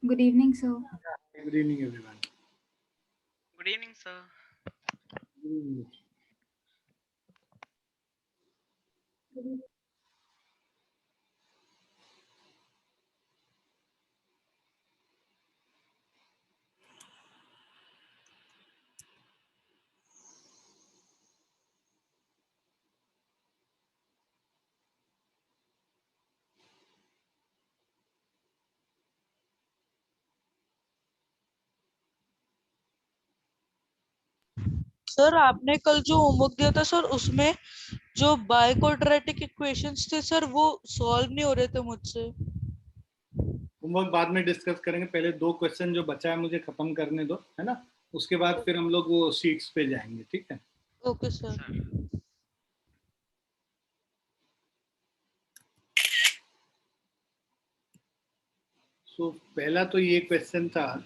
Good evening, sir. Good evening, everyone. Good evening, sir. Good evening. Sir आपने कल जो homework दिया था सर उसमें जो बाय क्वाड्रेटिक इक्वेशंस थे सर वो सॉल्व नहीं हो रहे थे मुझसे। होमवर्क बाद में डिस्कस करेंगे, पहले 2 क्वेश्चन जो बचा है मुझे खत्म करने दो, है ना। उसके बाद फिर हम लोग वो शीट्स पे जाएंगे, ठीक है। Okay sir. सो पहला तो ये क्वेश्चन था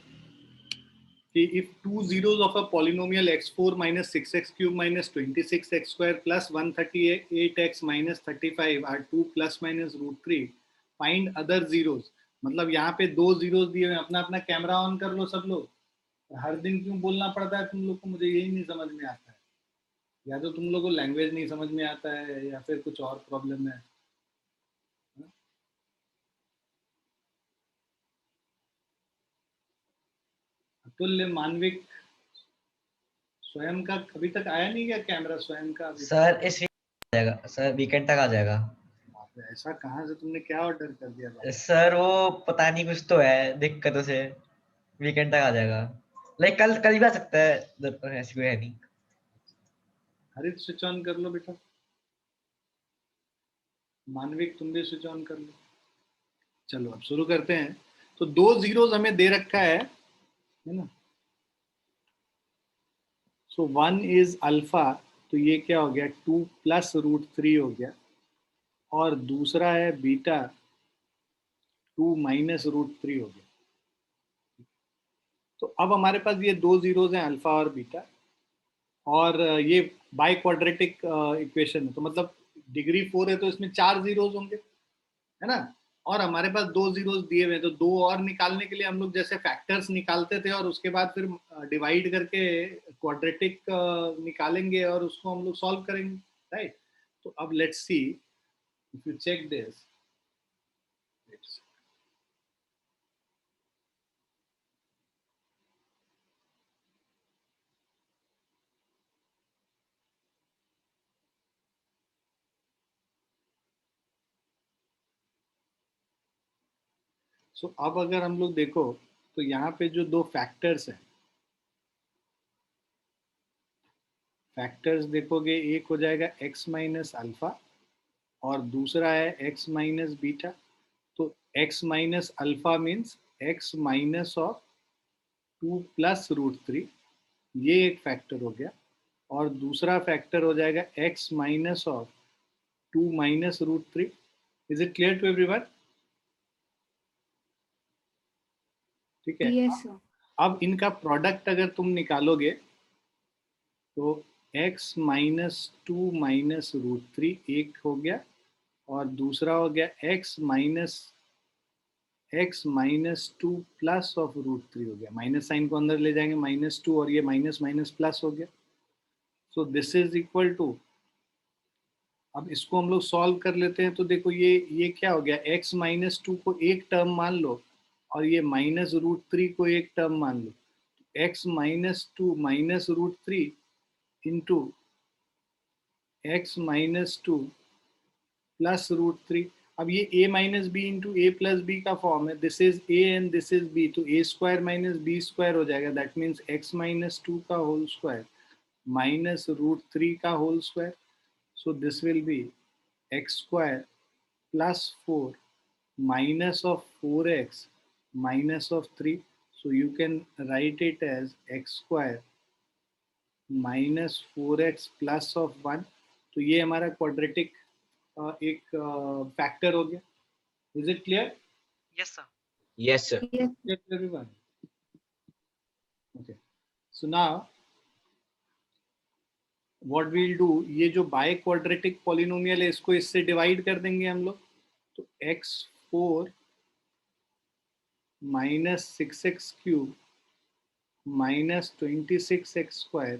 कि if two zeros of a polynomial x4 minus 6x cube minus 26x square plus 138x minus 35 are 2 plus minus root 3, find other zeros। मतलब यहाँ पे 2 जीरोज दिए हुए, अपना अपना कैमरा ऑन कर लो सब लोग। हर दिन क्यों बोलना पड़ता है तुम लोग को, मुझे यही नहीं समझ में आता है। या तो तुम लोग को लैंग्वेज नहीं समझ में आता है या फिर कुछ और प्रॉब्लम है। अतुल्य, मानविक, स्वयं का अभी तक आया नहीं क्या कैमरा स्वयं का? अभी सर इस वीक आ जाएगा सर, वीकेंड तक आ जाएगा। ऐसा कहाँ से तुमने क्या ऑर्डर कर दिया भाई? सर वो पता नहीं, कुछ तो है दिक्कतों से, वीकेंड तक आ जाएगा। लाइक कल कल भी आ सकता है, ऐसी कोई है नहीं। हरित स्विच ऑन कर लो बेटा। मानविक तुम भी स्विच ऑन कर लो। चलो अब शुरू करते हैं। तो 2 जीरोज हमें दे रखा है ना। सो 1 इज अल्फा, तो ये क्या हो गया, 2 प्लस रूट 3 हो गया। और दूसरा है बीटा, 2 माइनस रूट 3 हो गया। तो अब हमारे पास ये 2 जीरोज हैं, अल्फा और बीटा। और ये बाय क्वाड्रेटिक इक्वेशन है, तो मतलब डिग्री 4 है तो इसमें 4 जीरोज होंगे, है ना। और हमारे पास 2 जीरोज दिए हुए हैं, तो दो और निकालने के लिए हम लोग जैसे फैक्टर्स निकालते थे और उसके बाद फिर डिवाइड करके क्वाड्रेटिक निकालेंगे और उसको हम लोग सॉल्व करेंगे, राइट। तो अब let's see, if you check this, so अब अगर हम लोग देखो तो यहाँ पे जो दो फैक्टर्स हैं, फैक्टर्स देखोगे, एक हो जाएगा x माइनस अल्फा और दूसरा है x माइनस बीटा। तो x minus alpha means x minus of 2 plus root 3, ये एक फैक्टर हो गया। और दूसरा फैक्टर हो जाएगा x minus of 2 minus root 3। Is it clear to everyone? ठीक है। Yes, sir. अब इनका प्रोडक्ट अगर तुम निकालोगे तो x माइनस 2 माइनस रूट 3 एक हो गया, और दूसरा हो गया x minus 2 plus of root 3 हो गया। माइनस साइन को अंदर ले जाएंगे, -2, और ये माइनस माइनस प्लस हो गया। So this is equal to, अब इसको हम लोग सॉल्व कर लेते हैं। तो देखो ये क्या हो गया, x माइनस 2 को एक टर्म मान लो और ये माइनस रूट 3 को एक टर्म मान लो। x minus 2 minus root 3 into x minus 2 plus root 3। अब ये a minus B into A plus B का फॉर्म है, this is a and this is b, तो a square minus B square हो जाएगा। दैट मीन्स x माइनस 2 का whole square minus root 3 का whole square. So this will be x square plus 4 minus of 4x minus of 3. So you can write it as x square minus 4x plus of 1. तो ये हमारा quadratic एक factor हो गया। Is it clear? Yes, sir. Yes sir. Yes. everyone? Okay. So now what we'll do, ये जो by quadratic polynomial है इसको इससे डिवाइड कर देंगे हम लोग। तो x4 minus 6x cube minus 26x square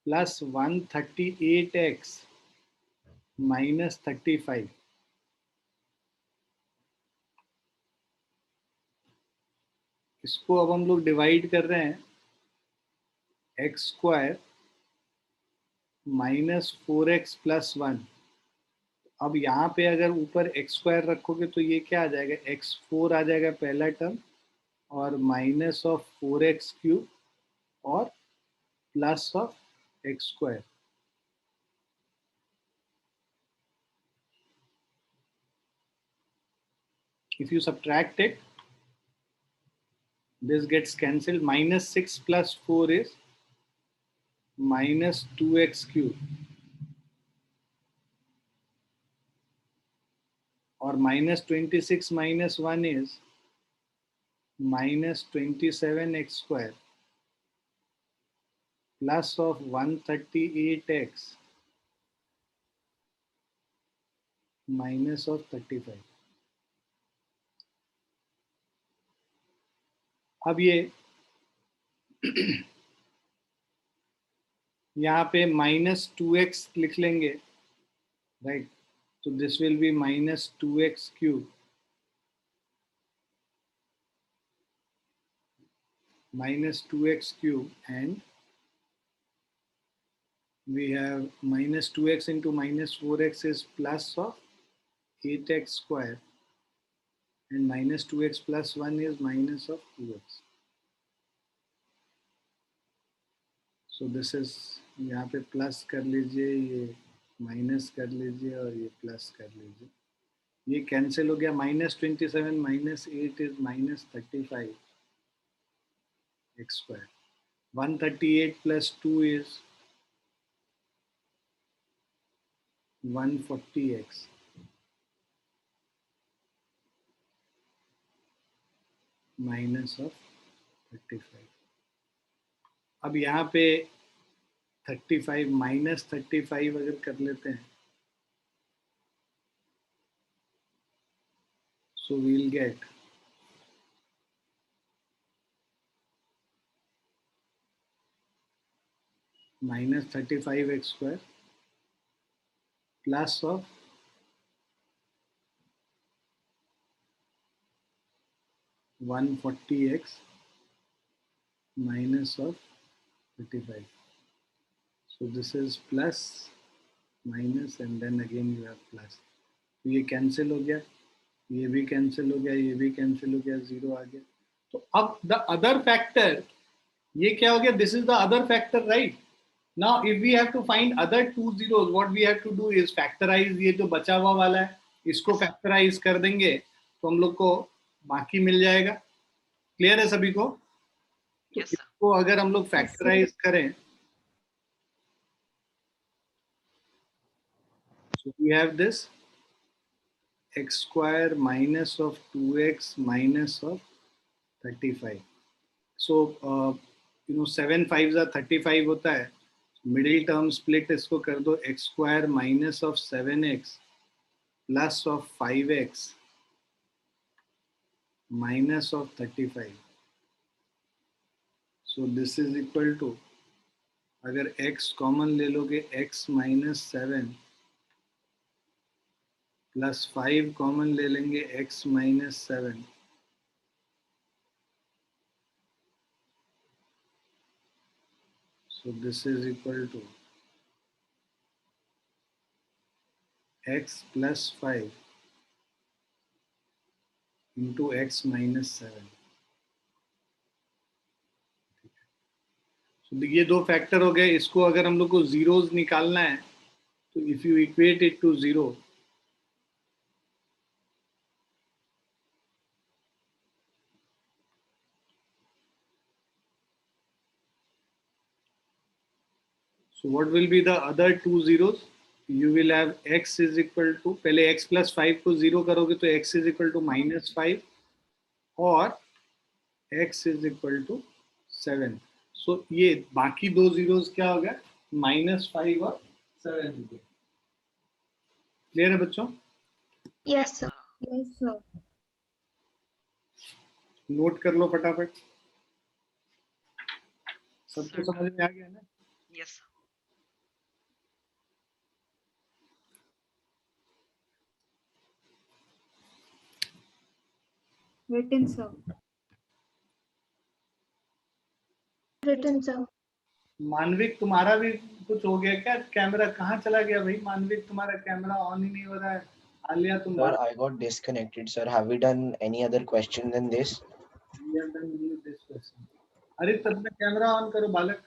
plus 138x minus 35। इसको अब हम लोग डिवाइड कर रहे हैं x square minus 4x plus 1। अब यहाँ पे अगर ऊपर एक्स स्क्वायर रखोगे तो ये क्या आ जाएगा, x4 आ जाएगा पहला टर्म, और माइनस ऑफ 4x क्यूब और plus of x square. If you subtract it, this gets cancelled. Minus 6 plus 4 is minus 2x cube. Or minus 26 minus 1 is minus 27x square plus of 138x minus of 35. अब ये यहाँ पे minus 2x लिख लेंगे, right? तो this will B minus 2x cube minus 2x cube, and we have minus 2x into minus 4x is plus of 8x square, and minus 2x plus 1 is minus of 2x. So this is, यहाँ पे plus कर लीजिए, ये minus कर लीजिए और ये plus कर लीजिए, ये कैंसिल हो गया। Minus 27 minus 8 is minus 35 x square. 138 plus 2 is 140x minus of 35। अब यहाँ पे 35 माइनस 35 अगर कर लेते हैं, so we'll get minus 35x square plus of 140x minus of 35. So this is plus minus and then again you have plus. तो ये cancel हो गया, ये भी कैंसिल हो गया, ये भी कैंसिल हो गया, जीरो आ गया। तो अब द अदर फैक्टर, ये क्या हो गया, this is the other factor, right? Now if we have to find other two zeros, what we have to do is factorize ये जो बचा हुआ वाला है, इसको फैक्टराइज कर देंगे तो हम लोग को बाकी मिल जाएगा। क्लियर है सभी को? तो Yes, sir. इसको अगर हम लोग फैक्टराइज करें, so we have this x square minus of 2x minus of 35. So 7 5s are 35 होता है, मिडिल टर्म स्प्लिट इसको कर दो, x square minus of 7x plus of 5x minus of 35. So this is equal to, अगर x common ले लोगे, x minus 7 plus 5 common ले लेंगे, x minus 7 so this is equal to x plus 5 into x minus 7. So ये दो factor हो गए। इसको अगर हम लोग को जीरोस निकालना है तो if you equate it to zero, so what will be the other two zeros? You will have x is equal to, पहले x plus 5 को जीरो करोगे तो x is equal to minus 5 और x is equal to 7. So ये बाकी दो zeros क्या हो गया, -5 और 7 हो गया। क्लियर है बच्चों? Yes, sir. Uh, Yes, sir. Note कर लो फटाफट। सबको Sir, समझ में आ गया ना? yes, sir. Written, sir. Written, sir. मानविक तुम्हारा भी कुछ हो गया क्या? कैमरा कहाँ चला गया भाई? मानविक तुम्हारा कैमरा ऑन ही नहीं हो रहा है। आलिया तुम Sir, बात। I got disconnected. Sir, have we done any other question than this? We have done only this question. अरे तब में कैमरा ऑन करो बालक।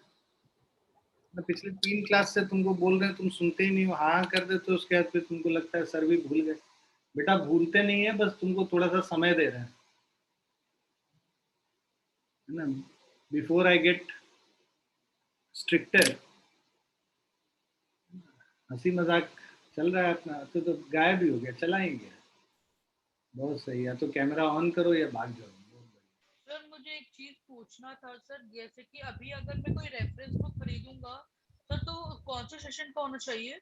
मैं पिछले 3 क्लास से तुमको बोल रहे हैं, तुम सुनते ही नहीं हो। हाँ कर देते हो, उसके बाद फिर तुमको लगता है सर भी भूल गए। बेटा भूलते नहीं है, बस तुमको थोड़ा सा समय दे रहे हैं, है ना? Before I get stricter. हंसी मजाक चल रहा है अपना, तो गायब ही हो गया, चला ही गया। बहुत सही, या तो कैमरा ऑन करो या भाग जाओ। सर मुझे एक चीज पूछना था सर, जैसे कि अभी अगर मैं कोई रेफरेंस बुक खरीदूंगा सर, तो कौन सा सेशन का होना चाहिए?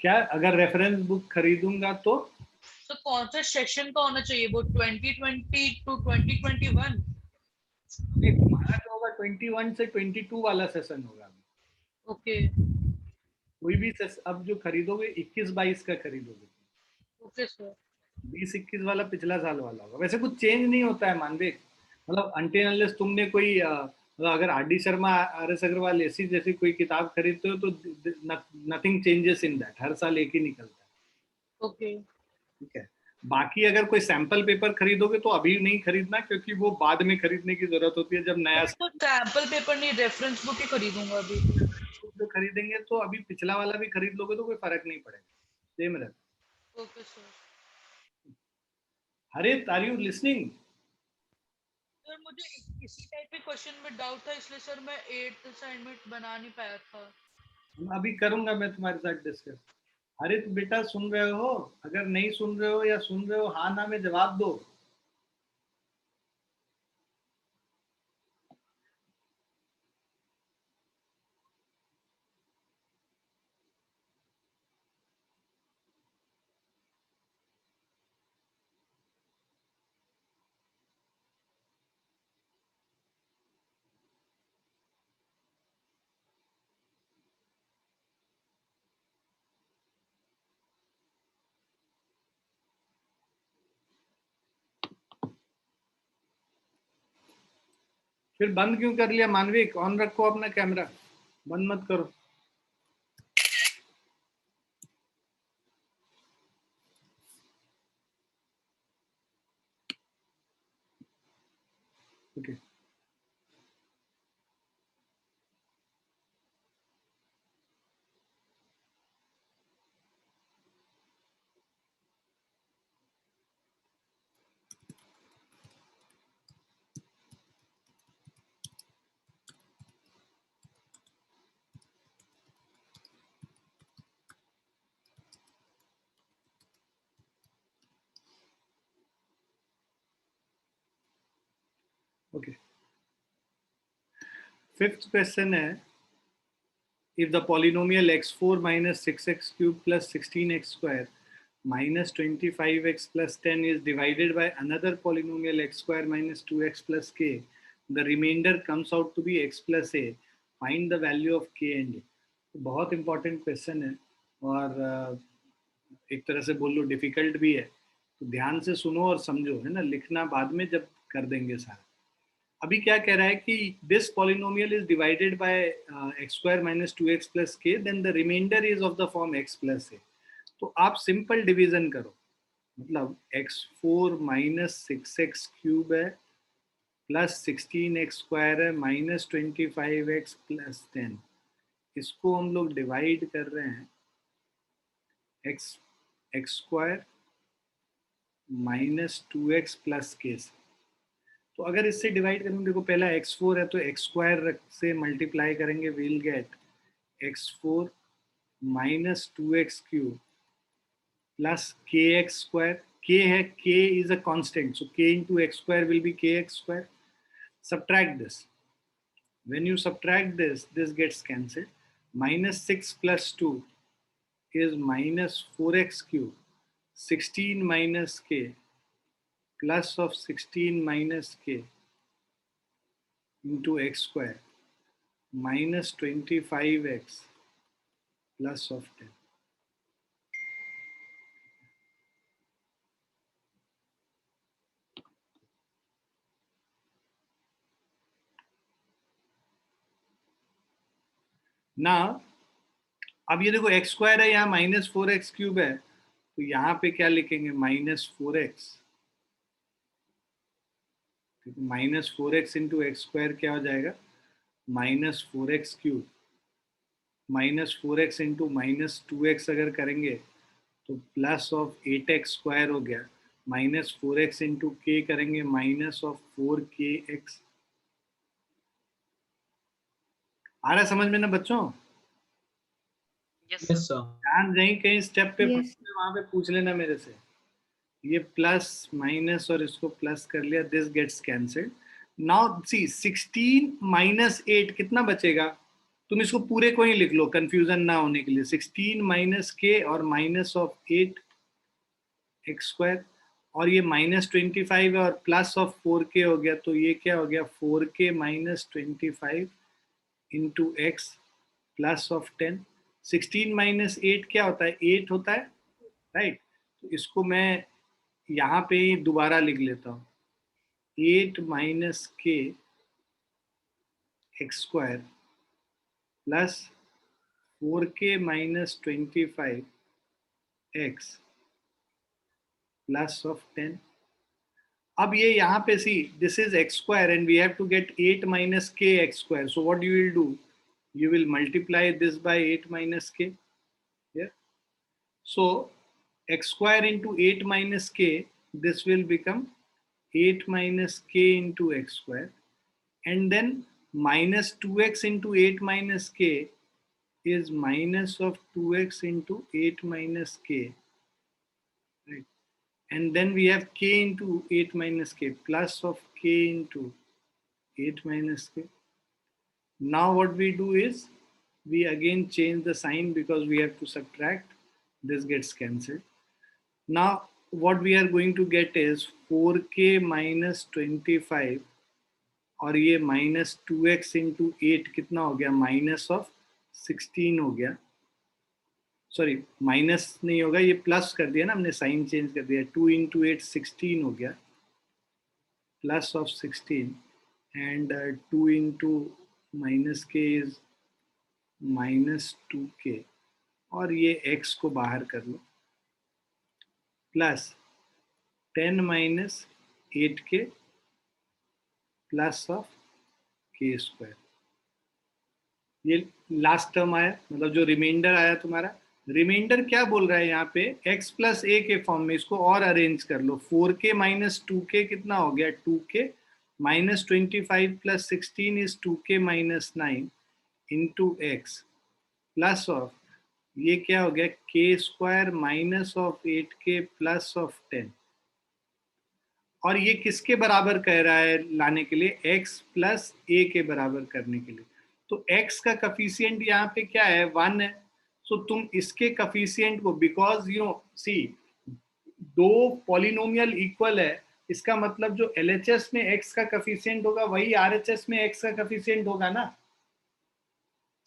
क्या अगर रेफरेंस बुक खरीदूंगा तो? सर कौन सा सेशन का होना चाहिए, वो 2020 टू 2021? नहीं, तुम्हारा जो होगा 21 से 22 वाला सेशन होगा अभी। ओके कोई भी अब जो खरीदोगे 21-22 का खरीदोगे, ओके सर। 20-21 वाला पिछला साल वाला होगा। वैसे कुछ चेंज नहीं होता है मानविक, मतलब अनटिल अनलेस तुमने कोई मतलब अगर R D Sharma, R S Agarwal ऐसी जैसी कोई किताब खरीदते हो तो नथिंग चेंजेस इन दैट, हर साल एक ही निकलता है। ओके ठीक है। बाकी अगर कोई सैंपल पेपर खरीदोगे तो अभी नहीं खरीदना, क्योंकि वो बाद में खरीदने की जरूरत होती है जब नया तो सैंपल पेपर नहीं, रेफरेंस बुक ही खरीदूंगा अभी। जो खरीदेंगे। तो अभी पिछला वाला भी खरीद लोगे तो कोई फर्क नहीं पड़ेगा, सेम रहता। Okay sir. हरित, आर यू लिसनिंग? सर मुझे इसी टाइप के क्वेश्चन में डाउट था, इसलिए सर मैं 8th असाइनमेंट बना नहीं पाया था। अभी करूंगा मैं तुम्हारे साथ डिस्कस। हरित बेटा सुन रहे हो? अगर नहीं सुन रहे हो या सुन रहे हो, हाँ ना में जवाब दो। फिर बंद क्यों कर लिया मानविक? ऑन रखो अपना कैमरा, बंद मत करो। Okay okay. फिफ्थ क्वेश्चन है, if the polynomial x4 minus 6x cubed plus 16x square minus 25x plus 10 is divided by another polynomial x square minus 2x plus k, the remainder comes out to be x plus a. Find the value of k and a. बहुत important question है, और एक तरह से बोल लो difficult भी है, तो ध्यान से सुनो और समझो, है ना? लिखना बाद में जब कर देंगे सारा। अभी क्या कह रहा है कि this polynomial is divided by X square minus 2x plus K, then the remainder is of the form x plus A. तो आप सिंपल डिवीजन करो, मतलब x4 माइनस 6x क्यूब है प्लस 16x स्क्वायर है माइनस 25x प्लस 10, इसको हम लोग divide कर रहे हैं x square minus 2x plus के से। तो अगर इससे डिवाइड करेंगे, देखो पहला x4 है तो x स्क्वायर से मल्टीप्लाई करेंगे, will get x4 minus 2x cube plus kx square. k है, k is a constant, so k into x square will be kx square. Subtract this. When you subtract this, this gets cancelled. Minus 6 plus 2 is minus 4x cube. 16 minus k plus of 16 minus k into x square minus 25x plus of 10. ना अब ये देखो x square है, यहाँ minus 4x cube है, तो यहाँ पे क्या लिखेंगे, minus 4x, minus 4x into x square क्या हो जाएगा, minus 4x cube, minus 4x into minus 2x अगर करेंगे तो प्लस ऑफ 8x स्क्वायर हो गया, माइनस 4x इंटू के करेंगे माइनस ऑफ 4kx। आ रहा है समझ में ना बच्चों? Yes Yes, sir. sir. ध्यान रही कहीं स्टेप पे Yes. वहां पे पूछ लेना मेरे से। ये प्लस माइनस और इसको प्लस कर लिया, this gets cancelled. Now see 16 minus 8 कितना बचेगा, तुम इसको पूरे को ही लिख लो कंफ्यूजन ना होने के लिए। 16 माइनस के और माइनस ऑफ 8 एक्स स्क्वायर, और ये माइनस 25 है और प्लस ऑफ 4k हो गया, तो ये क्या हो गया 4k minus 25 into x plus of 10। 16 minus 8 क्या होता है, 8 होता है, राइट। तो इसको मैं यहाँ पे ही दोबारा लिख लेता हूँ, 8 minus K X square plus 4k minus 25 X plus of 10। अब ये यहाँ पे see this is X square and we have to get 8 minus K X square, so what you will do, you will multiply this by 8 minus k. Yeah. So x square into 8 minus k, this will become 8 minus k into x square, and then minus 2x into 8 minus k is minus of 2x into 8 minus k, right? And then we have k into 8 minus k plus of k into 8 minus k. Now what we do is we again change the sign because we have to subtract, this gets cancelled. Now what we are going to get is 4k minus 25 और ये minus 2x into 8 कितना हो गया, minus of 16 हो गया, sorry minus नहीं होगा, ये प्लस कर दिया ना हमने, साइन चेंज कर दिया, 2 into 8 16 हो गया plus of 16 and 2 into minus K is minus 2k, और ये x को बाहर कर लो, plus 10 minus 8k plus of k square. ये लास्ट टर्म आया, मतलब जो रिमाइंडर आया तुम्हारा, रिमाइंडर क्या बोल रहा है यहाँ पे, x प्लस a के फॉर्म में, इसको और अरेंज कर लो, 4k माइनस 2k कितना हो गया 2k, minus 25 plus 16 is 2k minus 9 into x plus of ये क्या हो गया k square minus of 8k plus of 10, और ये किसके बराबर कह रहा है लाने के लिए, x प्लस a के बराबर करने के लिए। तो x का कफिशिएंट यहाँ पे क्या है 1 है, सो तुम इसके कफिशिएंट को, बिकॉज यू नो सी दो पॉलिनोमियल इक्वल है, इसका मतलब जो LHS में x का कफिशिएंट होगा वही RHS में x का कफिशिएंट होगा ना।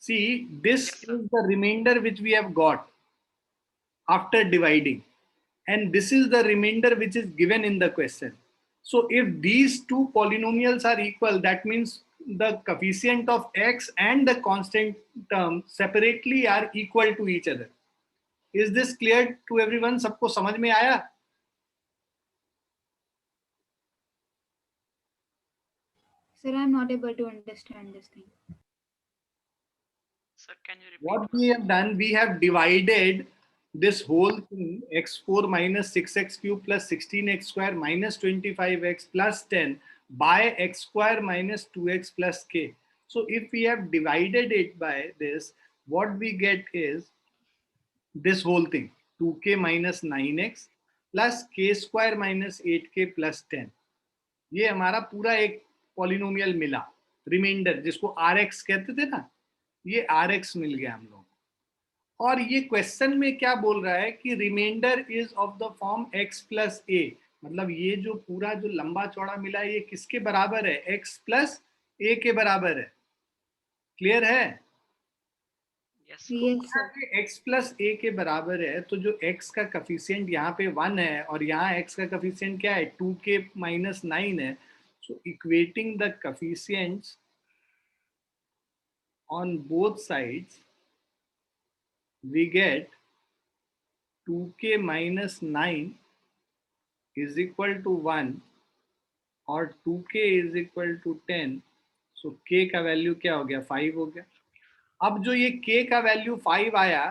See, this is the remainder which we have got after dividing, and this is the remainder which is given in the question. So if these two polynomials are equal, that means the coefficient of x and the constant term separately are equal to each other. Is this clear to everyone? सबको समझ में आया? Sir, I'm not able to understand this thing. Sir, can you repeat? What we have done, we have divided this whole thing, x4 minus 6x cube plus 16x square minus 25x plus 10 by x square minus 2x plus k. So if we have divided it by this, what we get is this whole thing, 2k minus 9x plus k square minus 8k plus 10. ये हमारा पूरा एक polynomial मिला, reminder जिसको rx कहते थे ना, ये rx मिल गया हम लोग। और ये क्वेश्चन में क्या बोल रहा है कि remainder is of the form x plus a, मतलब ये जो पूरा जो लंबा चौड़ा मिला है ये किसके बराबर है? x प्लस a के बराबर है। क्लियर है? Yes. Yes, sir. x plus a के बराबर है तो जो x का कफिशिएंट यहाँ पे 1 है और यहाँ x का कफिशिएंट क्या है? 2k माइनस 9 है। So equating the coefficients on both sides we get 2k minus 9 is equal to 1 और 2k is equal to 10। So k का वैल्यू क्या हो गया? 5 हो गया। अब जो ये k का वैल्यू 5 आया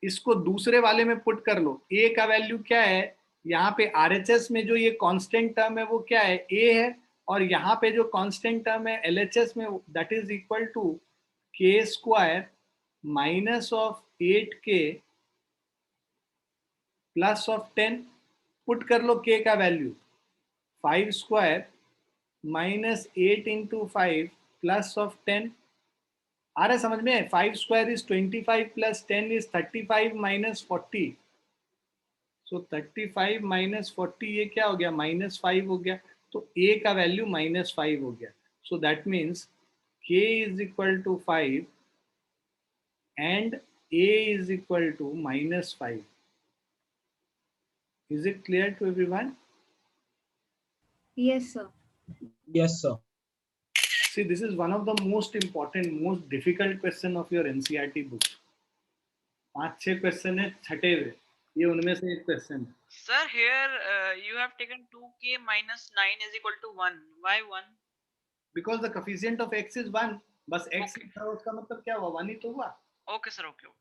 इसको दूसरे वाले में पुट कर लो। a का वैल्यू क्या है? यहाँ पे RHS में जो ये कांस्टेंट टर्म है वो क्या है? a है। और यहाँ पे जो कांस्टेंट टर्म है LHS में that is equal to k square minus of 8k plus of 10। Put कर लो k का value 5 square minus 8 into 5 plus of 10। आ रहा है समझ में? 5 square is 25 plus 10 is 35 minus 40। So 35 minus 40 ये क्या हो गया? माइनस 5 हो गया। तो a का वैल्यू माइनस 5 हो गया। So that means k is equal to 5 and a is equal to minus 5। Is it clear to everyone? Yes, sir. Yes, sir. See, this is one of the most important, most difficult question of your NCERT book. 5-6 question है छठे हुए, ये उनमें से एक question है। Sir, here you have taken 2k minus 9 is equal to 1. Why 1? Because the coefficient of x is 1, बस x Okay. लिखा उसका मतलब क्या हुआ? 1 ही तो हुआ। Okay, sir. Okay.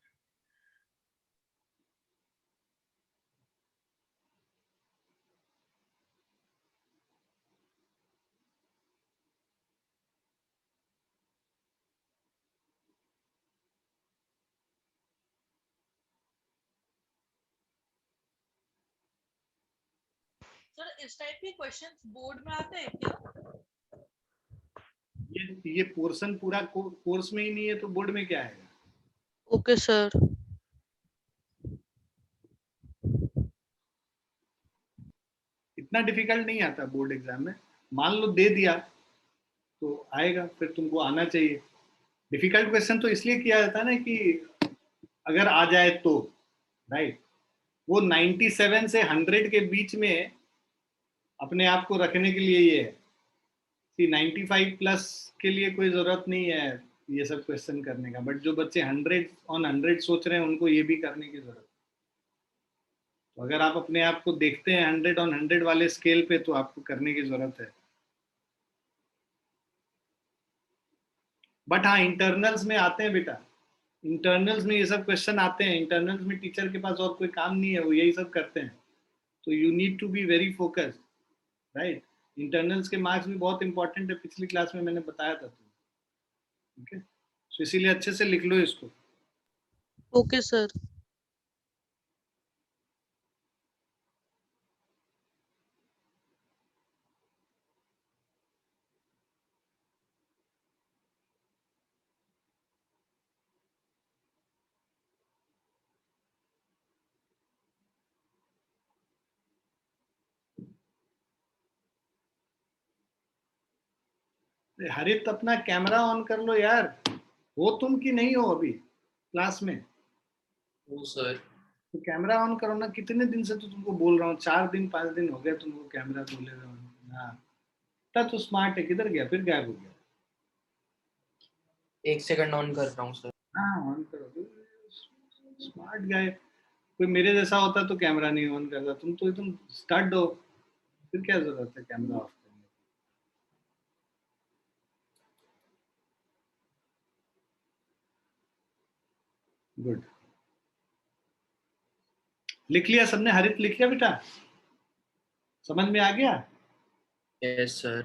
सर इस टाइप के क्वेश्चंस बोर्ड में आते हैं क्या? ये पोर्शन पूरा कोर्स में ही नहीं है तो बोर्ड में क्या आएगा? Okay sir. इतना डिफिकल्ट नहीं आता बोर्ड एग्जाम में। मान लो दे दिया तो आएगा, फिर तुमको आना चाहिए। डिफिकल्ट क्वेश्चन तो इसलिए किया जाता है ना कि अगर आ जाए तो, राइट। वो 97 से 100 के बीच में अपने आप को रखने के लिए ये है कि 95 प्लस के लिए कोई जरूरत नहीं है ये सब क्वेश्चन करने का। बट जो बच्चे 100 on 100 सोच रहे हैं उनको ये भी करने की जरूरत है। तो अगर आप अपने आप को देखते हैं 100 on 100 वाले स्केल पे तो आपको करने की जरूरत है। बट हाँ, इंटरनल्स में आते हैं बेटा, इंटरनल्स में ये सब क्वेश्चन आते हैं। इंटरनल्स में टीचर के पास और कोई काम नहीं है, वो यही सब करते हैं। तो you need to be very focused, right. Internals के मार्क्स भी बहुत इंपॉर्टेंट है, पिछली क्लास में मैंने बताया था तुम्हें। ओके, सो इसीलिए अच्छे से लिख लो इसको। Okay sir. हरित अपना कैमरा ऑन कर लो यार। हो तुम कि नहीं हो अभी क्लास में? Oh, sir. तो कैमरा ऑन करो ना। कितने दिन से तो तुमको बोल रहा हूँ, 4 दिन 5 दिन हो गए तुमको कैमरा बोले हुए। हाँ, इतना तो स्मार्ट है, किधर गया? फिर गायब हो गया। 1 सेकंड ऑन कर रहा हूँ सर। हाँ, ऑन करो। Smart guy. कोई मेरे जैसा होता तो कैमरा नहीं ऑन करता। तुम तो एकदम स्टड हो, फिर क्या जरूरत है कैमरा ऑफ करने की? गुड, लिख लिया सबने? हरित लिख लिया बेटा? समझ में आ गया? Yes sir.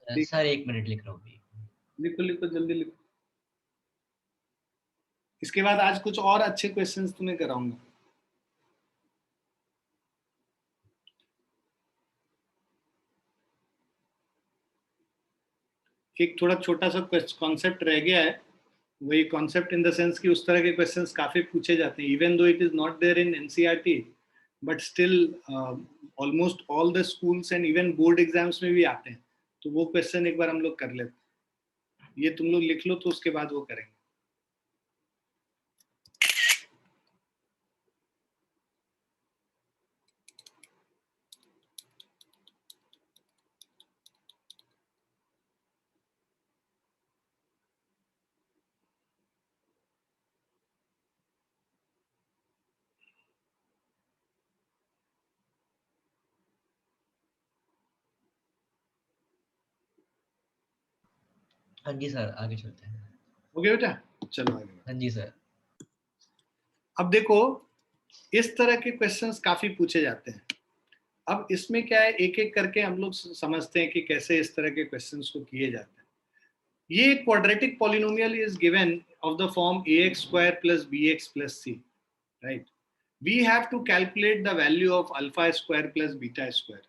सर 1 मिनट लिख रहा हूँ अभी। लिखो लिखो, जल्दी लिखो। इसके बाद आज कुछ और अच्छे क्वेश्चंस तुम्हें कराऊंगा। एक थोड़ा छोटा सा कॉन्सेप्ट रह गया है, वही कॉन्सेप्ट इन द सेंस कि उस तरह के क्वेश्चंस काफी पूछे जाते हैं। Even though it is not there in NCERT, but still almost all the schools and even board exams में भी आते हैं, तो वो क्वेश्चन एक बार हम लोग कर लेते हैं। ये तुम लोग लिख लो तो उसके बाद वो करेंगे। हाँ जी सर, आगे चलते हैं। ओके बेटा, चलो आगे। हाँ जी सर। अब देखो, इस तरह के क्वेश्चंस काफी पूछे जाते हैं। अब इसमें क्या है, एक एक करके हम लोग समझते हैं कि कैसे इस तरह के क्वेश्चंस को किए जाते हैं। ये quadratic polynomial is given of the form ax square plus bx plus c, right? We have to calculate the value of alpha square plus beta square,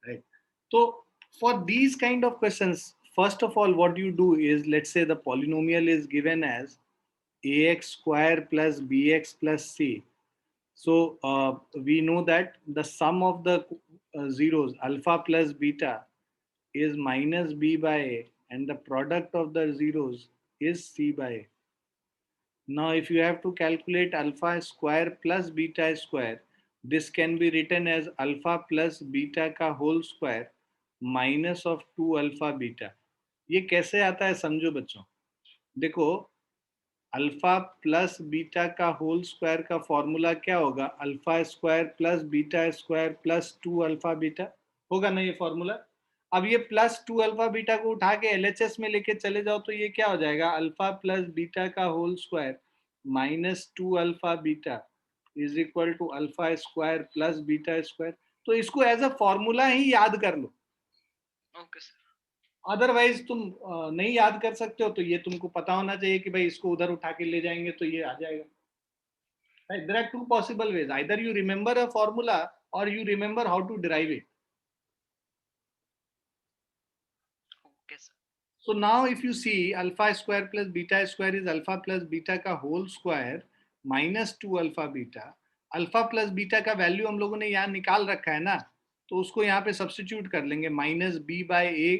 right? So for these kind of questions, first of all, what you do is, let's say the polynomial is given as ax square plus bx plus c. So we know that the sum of the zeros alpha plus beta is minus b by a, and the product of the zeros is c by a. Now if you have to calculate alpha square plus beta square, this can be written as alpha plus beta का whole square minus of 2 alpha beta. ये कैसे आता है समझो बच्चों। देखो, alpha plus beta का whole square का फॉर्मूला क्या होगा, alpha square plus beta square plus 2 alpha beta होगा ना ये फॉर्मूला। अब ये प्लस 2 अल्फा बीटा को उठा के एलएचएस में लेके चले जाओ तो ये क्या हो जाएगा, अल्फा प्लस बीटा का whole square minus 2 alpha beta is equal to alpha square plus beta square. तो इसको एज अ फॉर्मूला ही याद कर लो। Okay sir. अदरवाइज तुम नहीं याद कर सकते हो, तो ये तुमको पता होना चाहिए कि भाई इसको उधर उठा के ले जाएंगे तो ये आ जाएगा। Right? There are two possible ways. Either you remember a formula or you remember how to derive it. Okay sir. So now if you see, alpha square plus beta square is alpha plus beta का whole square minus 2 alpha beta. Alpha plus beta का value हम लोगों ने यहाँ निकाल रखा है ना, तो उसको यहाँ पे सब्स्टिट्यूट कर लेंगे। माइनस बी बाय ए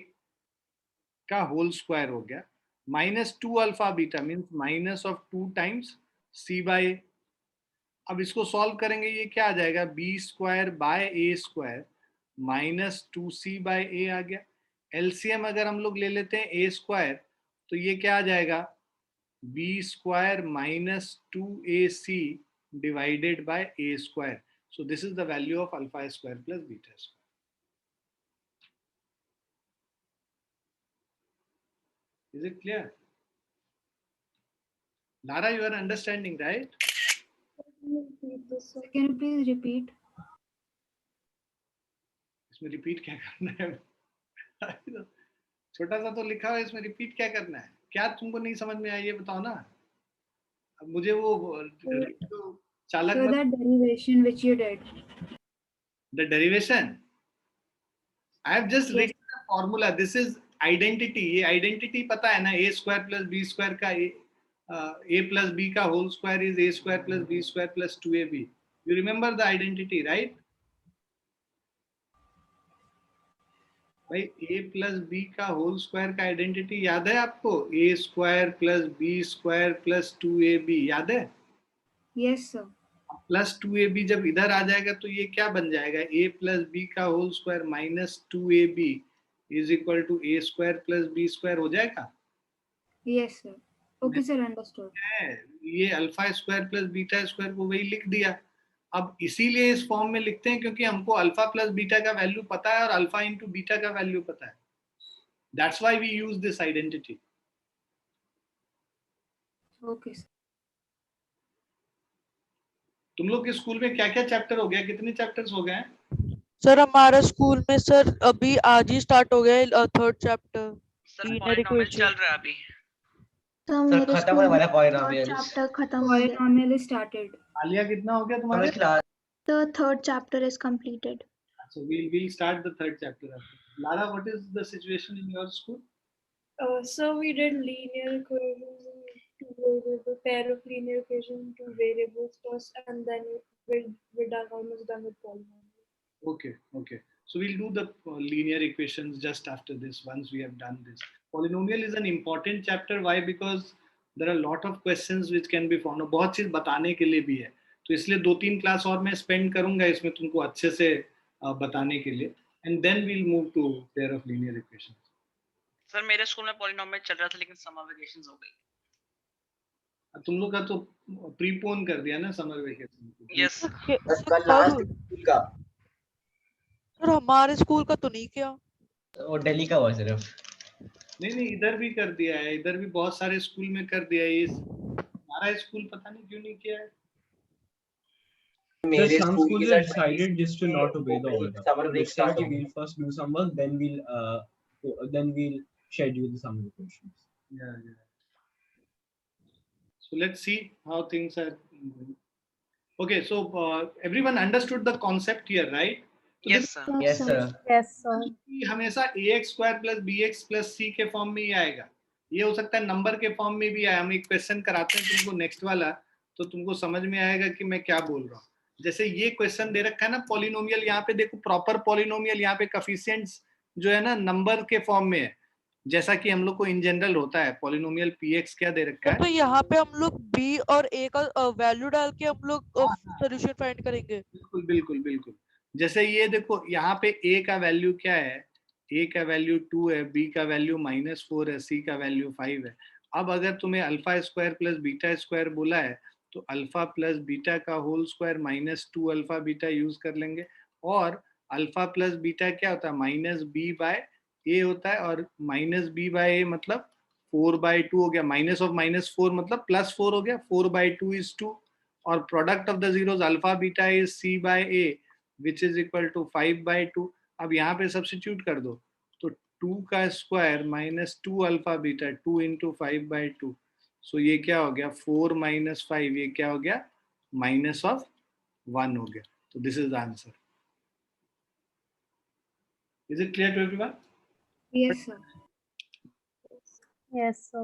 का होल स्क्वायर हो गया, minus 2 alpha beta means minus of 2 times C by A. अब इसको सॉल्व करेंगे, ये क्या आ जाएगा, B square by A square minus 2c by A आ गया। एलसीएम अगर हम लोग ले लेते हैं ए स्क्वायर, तो ये क्या आ जाएगा, B square minus 2ac divided by A square. So this is the value of alpha square plus beta square. Is it clear? Lara, you are understanding, right? So can you please repeat? इसमें repeat क्या करना है? छोटा सा तो लिखा है, इसमें रिपीट क्या करना है? क्या तुमको नहीं समझ में आया ये बताओ ना। अब मुझे वो चालक So that derivation which you did. the derivation, I have just Yes. written a formula. This is identity. ये identity पता है ना, a square plus b square का a plus b का whole square is a square plus b square plus 2ab. You remember the identity, right? भाई a plus b का whole square का identity याद है आपको, a square plus b square plus 2ab याद है? Yes, sir. Plus 2ab जब इधर आ जाएगा तो ये क्या बन जाएगा, a प्लस b का whole square minus 2ab is equal to a square plus b square हो जाएगा। Yes, sir. Okay, sir. Understood. ये alpha square plus beta square को वही लिख दिया। अब इसीलिए इस फॉर्म में लिखते हैं क्योंकि हमको अल्फा प्लस बीटा का वैल्यू पता है और अल्फा इंटू बीटा का वैल्यू पता है। That's why we use this identity. Okay, sir. तुम लोग के स्कूल में क्या क्या चैप्टर हो गया, कितने चैप्टर्स हो गए हैं? सर हमारे स्कूल में सर अभी आज ही स्टार्ट हो गया है third chapter sir Linear polynomial equation. चल रहा है अभी। तो सर मेरे खत्म स्कूल होने में वाला थर्ड पॉलिनोमियल्स। चैप्टर खत्म हो गया। Polynomial is started. आलिया कितना हो गया तुम्हारे? हमें class The third chapter is completed. So we'll start the third chapter after. Lara, what is the situation in your school? So we did linear equations two variable pair of linear equation, two variables first, and then we're done, almost done with polynomial. Okay, okay. So we'll do the linear equations just after this, once we have done this. Polynomial is an important chapter. Why? Because there are a lot of questions which can be found. बहुत चीज बताने के लिए भी है, तो इसलिए 2-3 class और मैं स्पेंड करूंगा इसमें तुमको अच्छे से बताने के लिए. And then we'll move to pair of linear equations. Sir मेरे स्कूल में पॉलिनोमियल चल रहा था लेकिन समर वेकेशंस हो गई. तुम लोग का तो प्रीपोन कर दिया ना समर वेकेशन. यस कल लास्ट स्कूल का. सर हमारे स्कूल का तो नहीं किया. और दिल्ली का हुआ सिर्फ. नहीं इधर भी कर दिया है, इधर भी बहुत सारे स्कूल में कर दिया है. हमारा स्कूल पता नहीं क्यों नहीं किया है. मेरे some स्कूल schools की have decided just to not obey the order. Summer break They said start कि we'll first do some work, then we'll schedule the summer vacations. Yeah. So let's see how things are going. Okay, so everyone understood the concept here, right? So yes sir. Yes sir. Yes, sir. कि हमेशा ax square plus bx plus c के form में ही आएगा. ये हो सकता है number के फॉर्म में भी आए. हम एक क्वेश्चन कराते हैं तुमको नेक्स्ट वाला, तो तुमको समझ में आएगा कि मैं क्या बोल रहा हूँ. जैसे ये क्वेश्चन दे रखा है ना पॉलिनोमियल, यहाँ पे देखो प्रॉपर पॉलिनोमियल, यहाँ पे कोफिशिएंट्स जो है ना नंबर के फॉर्म में है, जैसा कि हम लोग को इन जनरल होता है. पॉलिनोमियल px क्या दे रखा है? तो यहाँ पे हम लोग b और a का वैल्यू डाल के हम लोग सॉल्यूशन फाइंड करेंगे. बिल्कुल. जैसे ये देखो यहाँ पे a का वैल्यू क्या है? a का वैल्यू 2 है, b का वैल्यू -4 है, c का वैल्यू 5 है. अब अगर तुम्हें alpha square plus beta square बोला है तो अल्फा प्लस बीटा का whole square -2 alpha beta use कर लेंगे. और अल्फा प्लस बीटा क्या होता है? -b/a होता है. और -b/a मतलब 4/2 हो गया. माइनस ऑफ -4 मतलब +4 हो गया. 4/2 is 2. और product of the zeros alpha beta is c/a which is equal to 5/2. अब यहाँ पे सब्स्टिट्यूट कर दो तो 2 का स्क्वायर -2 अल्फा बीटा 2 into 5/2. सो ये क्या हो गया? 4 - 5. ये क्या हो गया? -1 हो गया. तो this is the answer. Is it clear to everyone? Yes, sir. Yes, sir.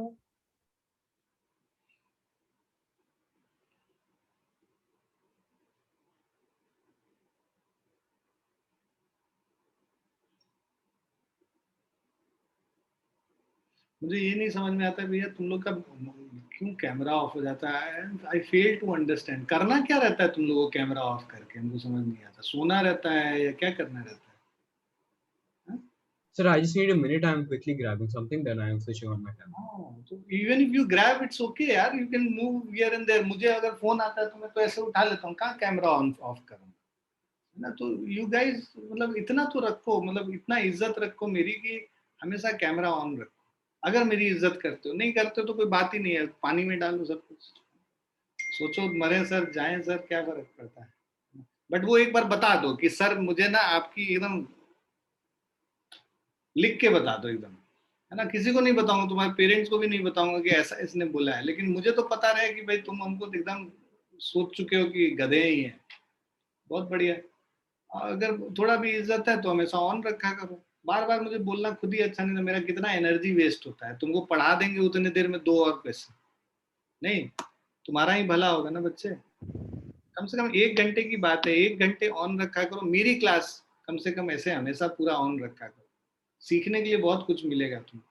मुझे ये नहीं समझ में आता भैया तुम लोग का क्यों कैमरा ऑफ हो जाता है. आई फेल टू अंडरस्टैंड. करना क्या रहता है तुम लोगों को कैमरा ऑफ करके? हमको समझ नहीं आता. सोना रहता है या क्या करना रहता है? Sir, I just need a minute. I'm quickly grabbing something, then I am switching on my camera. तो even if you grab it's okay यार. You can move here and there. मुझे अगर फोन आता है तो मैं तो ऐसे उठा लेता हूँ. कहाँ कैमरा ऑन ऑफ करूँ ना. तो यू गाइस मतलब इतना तो रखो, मतलब इतना इज्जत रखो मेरी कि हमेशा कैमरा ऑन रखो. अगर मेरी इज्जत करते हो. नहीं करते हो तो कोई बात ही नहीं है. पानी में डालो सब कुछ. सोचो मरे सर जाएं सर, क्या फर्क पड़ता है. बट वो एक बार बता दो कि सर मुझे ना आपकी एकदम लिख के बता दो एकदम, है ना. किसी को नहीं बताऊंगा, तुम्हारे पेरेंट्स को भी नहीं बताऊंगा कि ऐसा इसने बोला है. लेकिन मुझे तो पता रहे कि भाई तुम हमको एकदम सोच चुके हो कि गधे ही हैं. बहुत बढ़िया. अगर थोड़ा भी इज्जत है तो हमेशा ऑन रखा करो. बार बार मुझे बोलना खुद ही अच्छा नहीं. मेरा कितना एनर्जी वेस्ट होता है. तुमको पढ़ा देंगे उतने देर में 2 और क्वेश्चन. नहीं, तुम्हारा ही भला होगा ना बच्चे. कम से कम 1 घंटे की बात है, 1 घंटे ऑन रखा करो. मेरी क्लास कम से कम ऐसे हमेशा पूरा ऑन रखा करो. सीखने के लिए बहुत कुछ मिलेगा तुमको.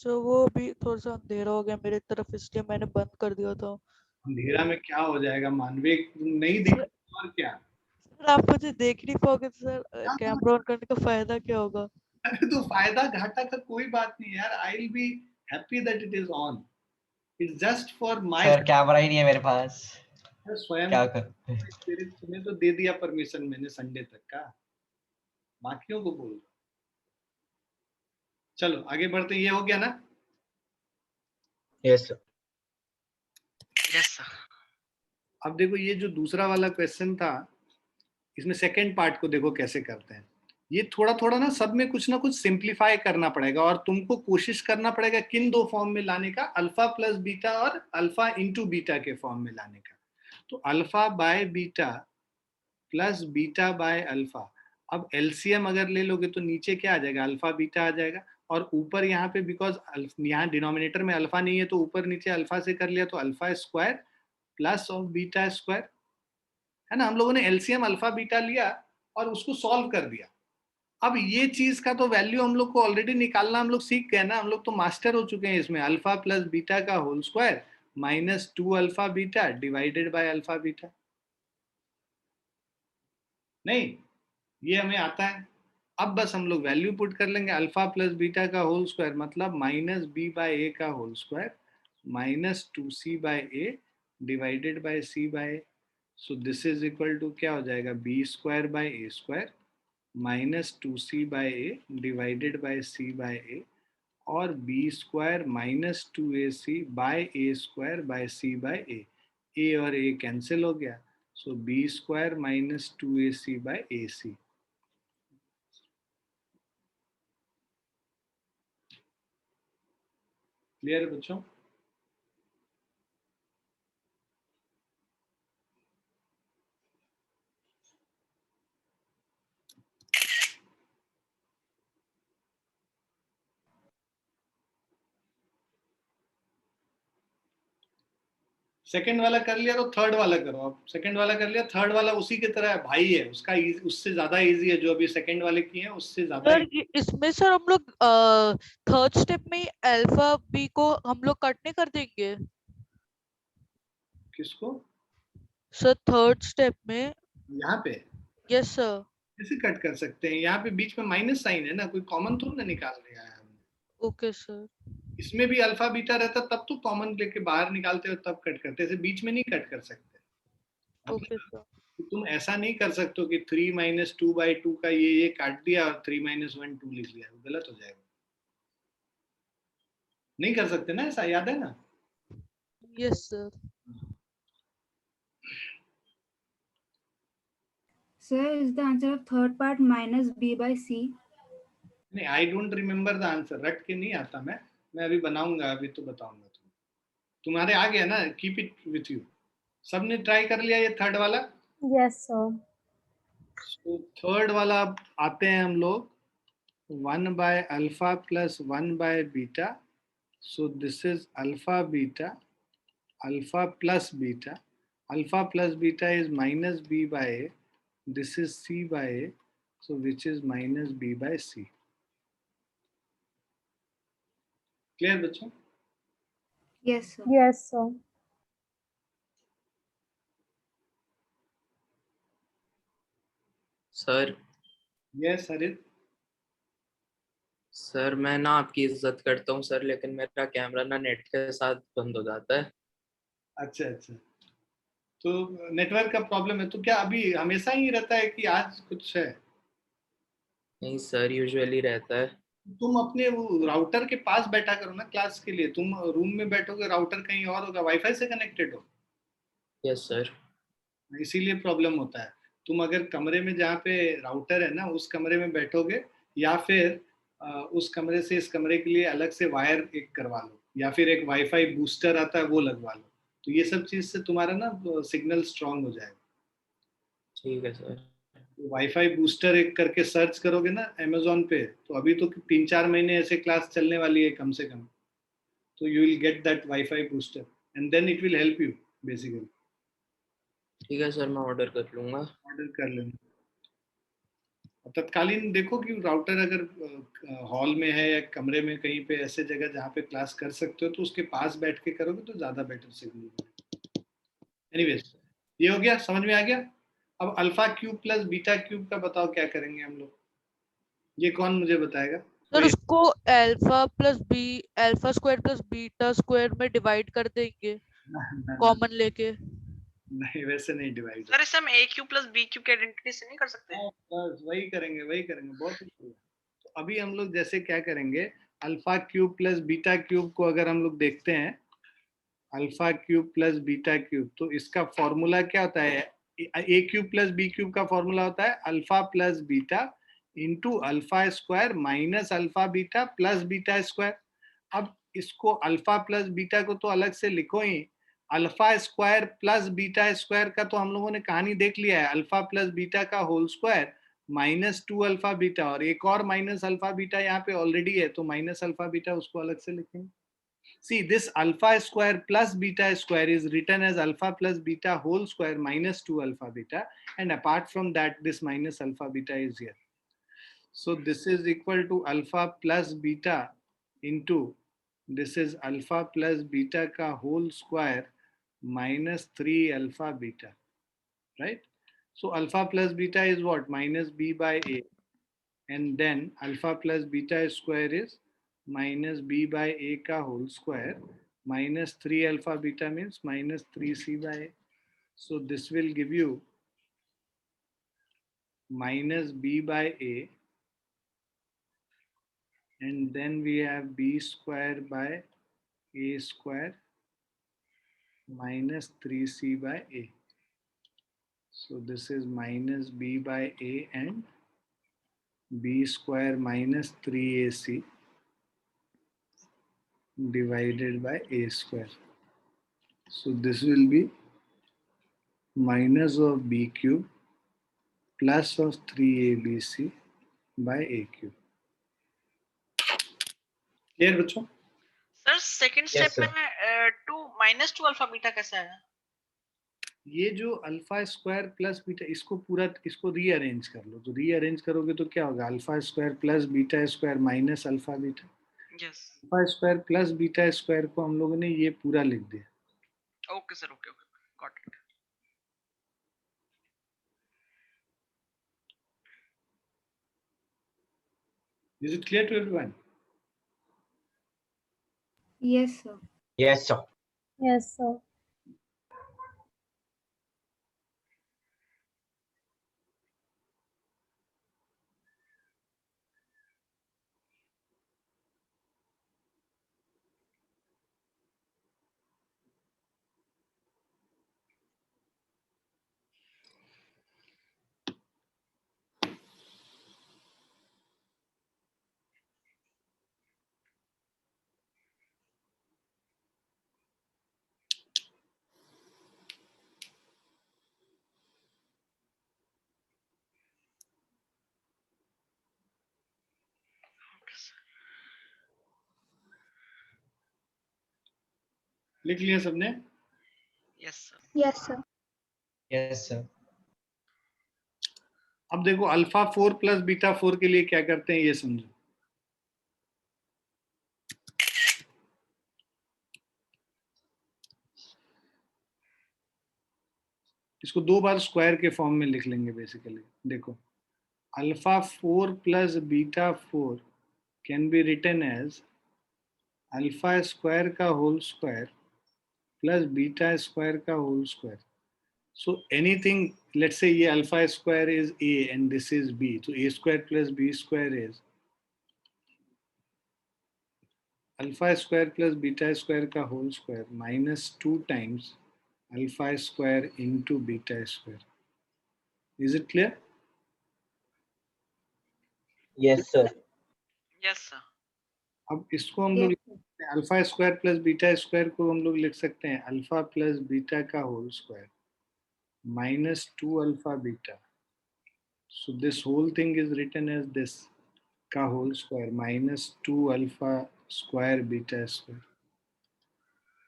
तो वो भी थोड़ा सा अंधेरा हो गया मेरी तरफ, इसलिए मैंने बंद कर दिया था. अंधेरा में क्या हो जाएगा मानवी, नहीं दिख और क्या. सर आप मुझे देख नहीं पाओगे तो सर कैमरा ऑन करने का फायदा क्या होगा? तो फायदा घाटा का कोई बात नहीं यार. I will be happy that it is on. It's just for my. Sir camera ही नहीं है मेरे पास. स्वयं क्या कर. तेरे तुम्हें तो दे दिया परमिशन मैंने संडे तक का. बाकियों को बोल. चलो आगे बढ़ते. ये हो गया ना? Yes sir. Yes sir. अब देखो ये जो दूसरा वाला क्वेश्चन था, इसमें सेकंड पार्ट को देखो कैसे करते हैं. ये थोड़ा थोड़ा ना सब में कुछ ना कुछ सिंप्लीफाई करना पड़ेगा और तुमको कोशिश करना पड़ेगा किन 2 फॉर्म में लाने का? अल्फा प्लस बीटा और अल्फा इंटू बीटा के फॉर्म में लाने का. तो alpha by beta plus beta by alpha. अब एलसीएम अगर ले लोगे तो नीचे क्या आ जाएगा? अल्फा बीटा आ जाएगा. और ऊपर यहाँ पे बिकॉज यहाँ डिनोमिनेटर में अल्फा नहीं है तो ऊपर नीचे अल्फा से कर लिया, तो alpha square plus of beta square, है ना। हम लोगों ने एलसीएम अल्फा बीटा लिया और उसको सॉल्व कर दिया। अब ये चीज का तो वैल्यू हम लोग को ऑलरेडी निकालना हम लोग सीख गए ना, हम लोग तो मास्टर हो चुके हैं इसमें। अल्फा प्लस बीटा का whole square minus 2 alpha beta divided by alpha beta, नहीं ये हमें आता है। अब बस हम लोग वैल्यू पुट कर लेंगे, अल्फा प्लस बीटा का होल स्क्वायर मतलब माइनस बी बाय ए का whole square minus 2c by A divided by c by A. So this is equal to क्या हो जाएगा, B square by A square minus 2c by A divided by c by A, और B square minus 2ac by A square by c by A और A cancel हो गया, so B square minus 2ac by ac। Clear है बच्चों? Second वाला कर लिया तो थर्ड वाला करो। अब सेकंड वाला कर लिया, थर्ड वाला उसी की तरह है, भाई है उसका, उससे ज्यादा इजी है जो अभी सेकंड वाले की है, उससे ज्यादा सर इसमें सर हम लोग थर्ड स्टेप में अल्फा बी को हम लोग कट नहीं कर देंगे? किसको? सर थर्ड स्टेप में। यहाँ पे यस सर। कैसे कट कर सकते हैं, यहाँ पे बीच में माइनस साइन है ना, कोई कॉमन थोड़ा ना निकाल रहा है। Okay sir. इसमें भी अल्फा बीटा रहता तब तो कॉमन लेके बाहर निकालते हो तब कट करते, ऐसे बीच में नहीं कट कर सकते। Okay sir. तुम ऐसा नहीं कर सकते हो कि 3 माइनस 2/2 का ये काट दिया और 3 माइनस 1 2 लिख लिया, गलत हो जाएगा। नहीं कर सकते ना ऐसा, याद है ना? Yes sir. Sir, is the answer of third part minus b by c? नहीं, I don't remember the answer, रट के नहीं आता मैं अभी बनाऊंगा, अभी तो बताऊंगा। तुम्हारे आ गया ना, कीप इट विथ यू। सबने ट्राई कर लिया ये थर्ड वाला? Yes, sir. तो थर्ड वाला आते हैं हम लोग 1 by alpha plus 1 by beta, so this is alpha beta, alpha plus beta, alpha plus beta is minus B by a, this is c by a, so which is minus b by c. Clear बच्चों? Yes, sir. Yes, sir. Sir Yes, हरित। Sir मैं ना आपकी इज्जत करता हूँ sir, लेकिन मेरा कैमरा ना नेट के साथ बंद हो जाता है। अच्छा अच्छा, तो नेटवर्क का प्रॉब्लम है तो क्या अभी हमेशा ही रहता है कि आज कुछ है? नहीं सर, यूजुअली रहता है। तुम अपने वो राउटर के पास बैठा करो ना क्लास के लिए, तुम रूम में बैठोगे, राउटर कहीं और होगा, वाईफाई से कनेक्टेड हो। Yes sir. इसीलिए प्रॉब्लम होता है। तुम अगर कमरे में जहाँ पे राउटर है ना उस कमरे में बैठोगे, या फिर उस कमरे से इस कमरे के लिए अलग से वायर एक करवा लो, या फिर एक वाईफाई बूस्टर आता है वो लगवा लो, तो ये सब चीज से तुम्हारा ना सिग्नल स्ट्रांग हो जाएगा। ठीक है सर। वाईफाई बूस्टर एक करके सर्च करोगे ना अमेजोन पे, तो अभी तो 3-4 महीने ऐसे क्लास चलने वाली है कम से कम, तो you will get that wifi booster and then it will help you basically. ठीक है सर, मैं ऑर्डर कर लूंगा। ऑर्डर कर लेना। तत्कालीन देखो कि राउटर अगर हॉल में है या कमरे में कहीं पे ऐसे जगह जहाँ पे क्लास कर सकते हो तो उसके पास बैठ के करोगे तो ज्यादा बेटर सिग्नल। एनीवेज, ये हो गया, समझ में आ गया। अब alpha cube plus beta cube का बताओ क्या करेंगे हम लोग, ये कौन मुझे बताएगा? सर उसको alpha plus b, alpha square plus beta square में डिवाइड कर देंगे कॉमन लेके। नहीं वैसे नहीं डिवाइड। सर इसे हम a cube plus b cube की आइडेंटिटी से नहीं कर सकते? बस वही करेंगे बहुत ही। तो अभी हम लोग जैसे क्या करेंगे, alpha cube plus beta cube को अगर हम लोग देखते हैं, alpha cube plus beta cube, तो इसका फॉर्मूला क्या होता है? ए क्यूब प्लस बी क्यूब का फॉर्मूला होता है alpha plus beta into alpha square minus alpha beta plus beta square. अब इसको अल्फा प्लस बीटा को तो अलग से लिखो ही, alpha square plus beta square का तो हम लोगों ने कहानी देख लिया है, अल्फा प्लस बीटा का whole square minus 2 alpha beta और एक और माइनस अल्फा बीटा यहाँ पे ऑलरेडी है, तो माइनस अल्फा बीटा उसको अलग से लिखेंगे. See, this alpha square plus beta square is written as alpha plus beta whole square minus 2 alpha beta, and apart from that, this minus alpha beta is here. So this is equal to alpha plus beta into this is alpha plus beta ka whole square minus 3 alpha beta, right? So alpha plus beta is what? Minus b by a, and then alpha plus beta square is minus b by a ka whole square minus 3 alpha beta means minus 3c by a. So this will give you minus b by a, and then we have b square by a square minus 3c by a. So this is minus b by a and b square minus 3ac divided by a square. So this will be minus of b cube plus of 3abc by a cube. Clear बच्चों? Sir second Yes, step में 2 minus 2 alpha beta कैसे आया? ये जो alpha square plus beta, इसको पूरा इसको rearrange कर लो. तो रीअरेंज करोगे तो क्या होगा? Alpha square plus beta square minus alpha beta. Yes. Alpha square plus beta square को हम लोगों ने ये पूरा लिख दिया. Okay sir, okay okay, got it. Is it clear to everyone? Yes, sir. Yes, sir. Yes, sir. लिख लिया सबने? Yes sir. Yes, sir. Yes, sir. अब देखो अल्फा 4 प्लस बीटा 4 के लिए क्या करते हैं ये समझो. इसको दो बार स्क्वायर के फॉर्म में लिख लेंगे बेसिकली. देखो alpha 4 plus beta 4 can be written as alpha square का whole square plus beta square का whole square. So anything, let's say ये alpha square is a and this is b, so a square plus b square is alpha square plus beta square का whole square minus 2 times alpha square into beta square. Is it clear? Yes, sir. Yes sir. अब इसको हम लोग alpha square plus beta square को हम लोग लिख सकते हैं अल्फा प्लस बीटा का whole square minus 2 alpha beta. So this whole thing is written as this का whole square minus 2 alpha square beta square.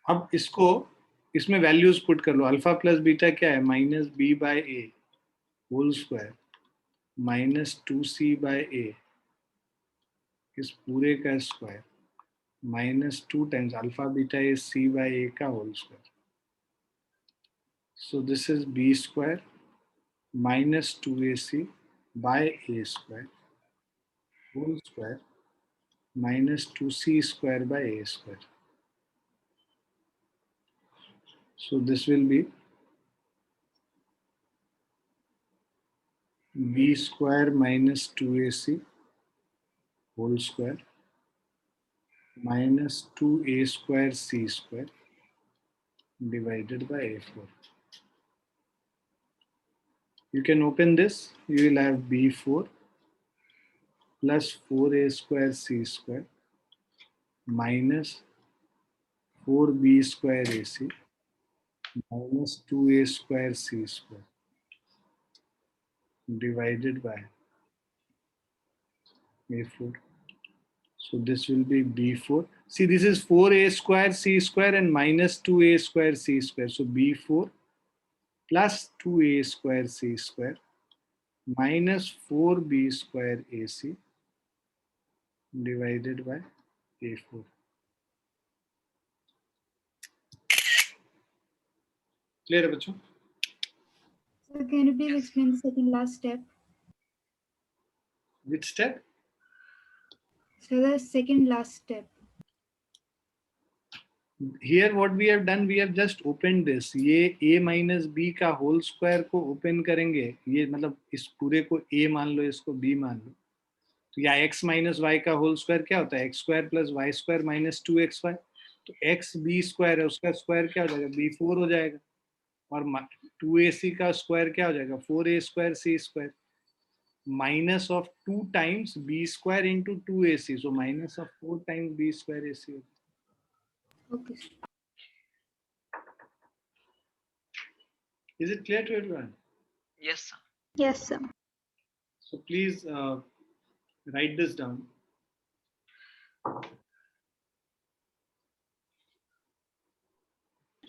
अब इसको इसमें वैल्यूज पुट कर लो. अल्फा प्लस बीटा क्या है? Minus B by A whole square minus 2c by A, इस पूरे का square minus 2 times alpha beta is c by A का whole square. So this is b square minus 2ac by a square whole square minus 2c square by a square. So this will be b square minus 2ac whole square minus 2a square c square divided by a4. You can open this. You will have b4 plus 4a square c square minus 4b square ac minus 2a square c square divided by A4. So this will be B4. See, this is 4a square c square and minus 2a square c square. So B4 plus 2a square c square minus 4b square ac divided by A4. Clear, bachcho? So can you please explain the second last step? Which step? So the second last step. Here what we have done, we have just opened this. ये a minus b का whole square को open करेंगे. ये मतलब इस पूरे को a मान लो, इसको b मान लो. तो या x minus y का whole square क्या होता है? x square plus y square minus 2xy. तो x b square है, उसका square क्या हो जाएगा? b4 हो जाएगा. और 2ac का square क्या हो जाएगा? 4a square c square. Minus of 2 times b square into 2ac. So minus of 4 times b square ac. Okay. Is it clear to everyone? Yes, sir. Yes, sir. So please write this down.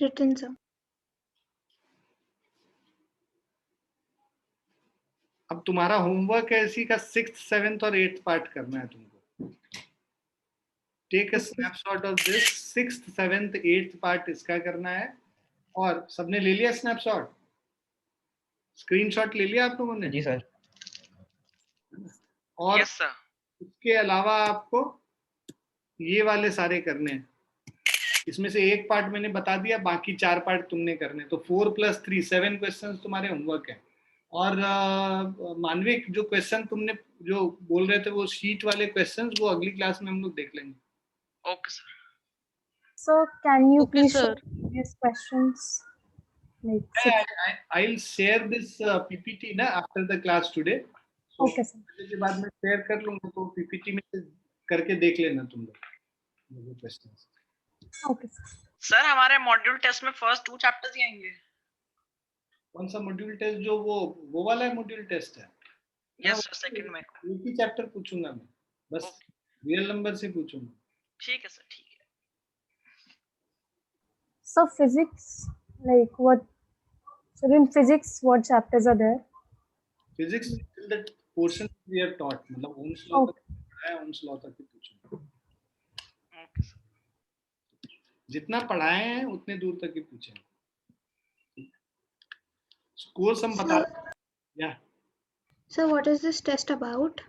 Written, sir. अब तुम्हारा homework है इसी का 6th 7th और 8th part करना है तुमको. Take a snapshot of this 6th 7th 8th part इसका करना है. और सबने ले लिया स्नैपशॉट, स्क्रीनशॉट ले लिया आप लोगों ने? जी सर. और Yes, sir. उसके अलावा आपको ये वाले सारे करने हैं. इसमें से एक पार्ट मैंने बता दिया, बाकी 4 पार्ट तुमने करने. तो 4 + 3 7 क्वेश्चंस तुम्हारे होमवर्क है. और मानविक, जो क्वेश्चन तुमने जो बोल रहे थे वो शीट वाले क्वेश्चंस, वो अगली क्लास में हम लोग देख लेंगे. Okay, sir. So can you Okay, please sir. show these questions? Like I'll share this PPT ना after the class today. So, Okay, sir. के बाद मैं शेयर कर लूंगा, तो PPT में से करके देख लेना तुम लोग क्वेश्चंस. Okay, sir. सर हमारे मॉड्यूल टेस्ट में फर्स्ट 2 चैप्टर्स ही आएंगे. कौन सा मॉड्यूल टेस्ट? जो वो वाला मॉड्यूल टेस्ट है. यस सर, सेकंड में. एक ही चैप्टर पूछूंगा मैं, बस रियल नंबर से पूछूंगा. ठीक है सर, ठीक है. So physics, like what? So in physics, what chapters are there? Physics till the portion we have taught, मतलब ओम्स लॉ तक पढ़ाया, ओम्स लॉ तक ही पूछूंगा. Okay sir. जितना पढ़ाए हैं उतने दूर तक ही पूछेंगे. कोर्स हम बता. या So what is this test about?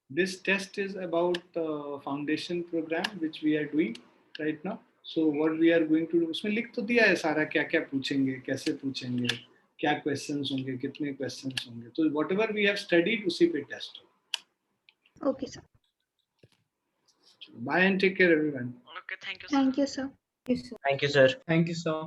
this test is about the foundation program which we are doing right now. So what we are going to do, उसमें लिख तो दिया है सारा, क्या क्या पूछेंगे, कैसे पूछेंगे, क्या क्वेश्चंस होंगे, कितने क्वेश्चंस होंगे. तो whatever we have studied उसी पे टेस्ट हो. Okay, sir. Bye and take care everyone. Okay, thank you sir. Thank you, sir. Yes, sir. Thank you sir. Thank you, sir.